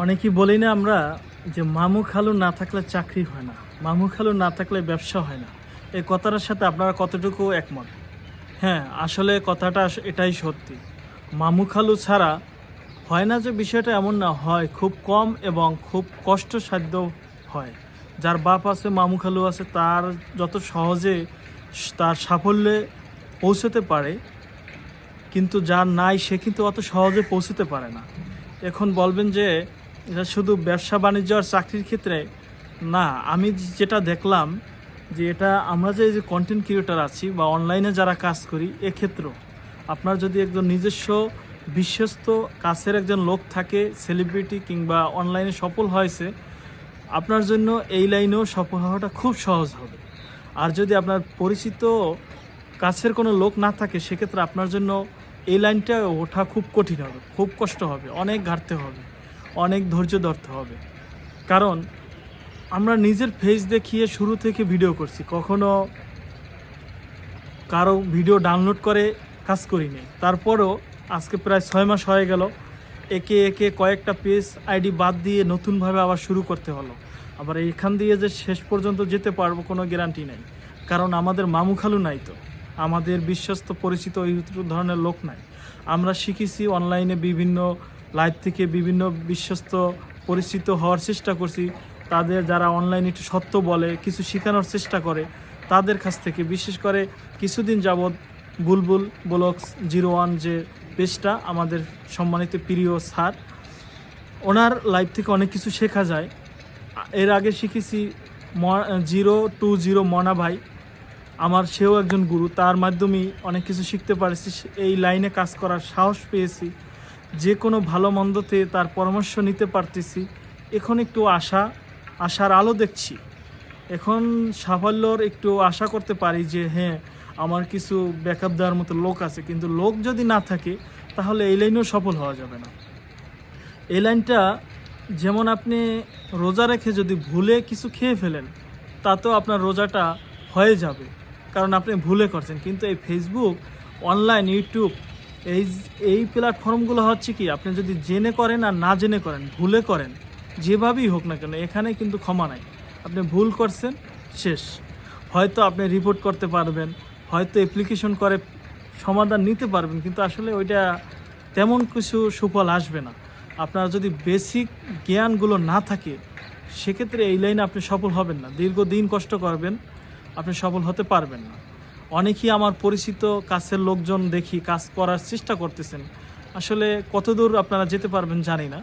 অনেকেই বলি না আমরা যে মামু খালু না থাকলে চাকরি হয় না, মামু খালু না থাকলে ব্যবসা হয় না। এই কথাটার সাথে আপনারা কতটুকু একমত? হ্যাঁ, আসলে কথাটা এটাই সত্যি। মামু খালু ছাড়া হয় না, যে বিষয়টা এমন না, হয় খুব কম এবং খুব কষ্টসাধ্য হয়। যার বাপ আছে, মামু খালু আছে, তার যত সহজে তার সাফল্যে পৌঁছতে পারে, কিন্তু যার নাই সে কিন্তু অত সহজে পৌঁছতে পারে না। এখন বলবেন যে এটা শুধু ব্যবসা বাণিজ্য আর চাকরির ক্ষেত্রে না। আমি যেটা দেখলাম যে এটা আমরা যে কন্টেন্ট ক্রিয়েটর আছি বা অনলাইনে যারা কাজ করি, এক্ষেত্রেও আপনার যদি একজন নিজস্ব বিশ্বস্ত কাছের একজন লোক থাকে, সেলিব্রিটি কিংবা অনলাইনে সফল হয়েছে, আপনার জন্য এই লাইনেও সফল হওয়াটা খুব সহজ হবে। আর যদি আপনার পরিচিত কাছের কোনো লোক না থাকে, সেক্ষেত্রে আপনার জন্য এই লাইনটা ওঠা খুব কঠিন হবে, খুব কষ্ট হবে, অনেক ঘাটতে হবে, অনেক ধৈর্য ধরতে হবে। কারণ আমরা নিজের ফেস দেখিয়ে শুরু থেকে ভিডিও করছি, কখনো কারো ভিডিও ডাউনলোড করে কাজ করিনি। তারপরও আজকে প্রায় 6 মাস হয়ে গেল, একে একে কয়েকটা পেজ আইডি বাদ দিয়ে নতুনভাবে আবার শুরু করতে হলো। আবার এখান দিয়ে যে শেষ পর্যন্ত যেতে পারবো কোনো গ্যারান্টি নাই, কারণ আমাদের মামু খালু নাই, তো আমাদের বিশ্বস্ত পরিচিত এই ধরনের লোক নাই। আমরা শিখেছি অনলাইনে বিভিন্ন লাইভ থেকে, বিভিন্ন বিশ্বস্ত পরিচিত হওয়ার চেষ্টা করছি। তাদের যারা অনলাইনে একটু সত্য বলে, কিছু শেখানোর চেষ্টা করে, তাদের কাছ থেকে। বিশেষ করে কিছুদিন যাবৎ বুলবুল ব্লগস 01 যে পেজটা, আমাদের সম্মানিত প্রিয় স্যার, ওনার লাইভ থেকে অনেক কিছু শেখা যায়। এর আগে শিখেছি 020 মনা ভাই, আমার সেও একজন গুরু, তার মাধ্যমেই অনেক কিছু শিখতে পারছি, এই লাইনে কাজ করার সাহস পেয়েছি, যে কোনো ভালো মন্দতে তার পরামর্শ নিতে পারতেছি। এখন একটু আশার আলো দেখছি। এখন সাফল্যর একটু আশা করতে পারি যে হ্যাঁ, আমার কিছু ব্যাকআপ দেওয়ার মতো লোক আছে। কিন্তু লোক যদি না থাকে, তাহলে এই লাইনেও সফল হওয়া যাবে না। এই লাইনটা যেমন আপনি রোজা রেখে যদি ভুলে কিছু খেয়ে ফেলেন, তাতেও আপনার রোজাটা হয়ে যাবে, কারণ আপনি ভুলে করছেন। কিন্তু এই ফেসবুক, অনলাইন, ইউটিউব, এই এই প্ল্যাটফর্মগুলো হচ্ছে কি, আপনি যদি জেনে করেন আর না জেনে করেন, ভুলে করেন, যেভাবেই হোক না কেন, এখানে কিন্তু ক্ষমা নাই। আপনি ভুল করছেন, শেষ। হয়তো আপনি রিপোর্ট করতে পারবেন, হয়তো অ্যাপ্লিকেশন করে সমাধান নিতে পারবেন, কিন্তু আসলে ওইটা তেমন কিছু সুফল আসবে না। আপনার যদি বেসিক জ্ঞানগুলো না থাকে, সেক্ষেত্রে এই লাইনে আপনি সফল হবেন না। দীর্ঘদিন কষ্ট করবেন, আপনি সফল হতে পারবেন না। অনেকেই আমার পরিচিত কাছের লোকজন দেখি কাজ করার চেষ্টা করতেছেন, আসলে কতদূর আপনারা যেতে পারবেন জানি না।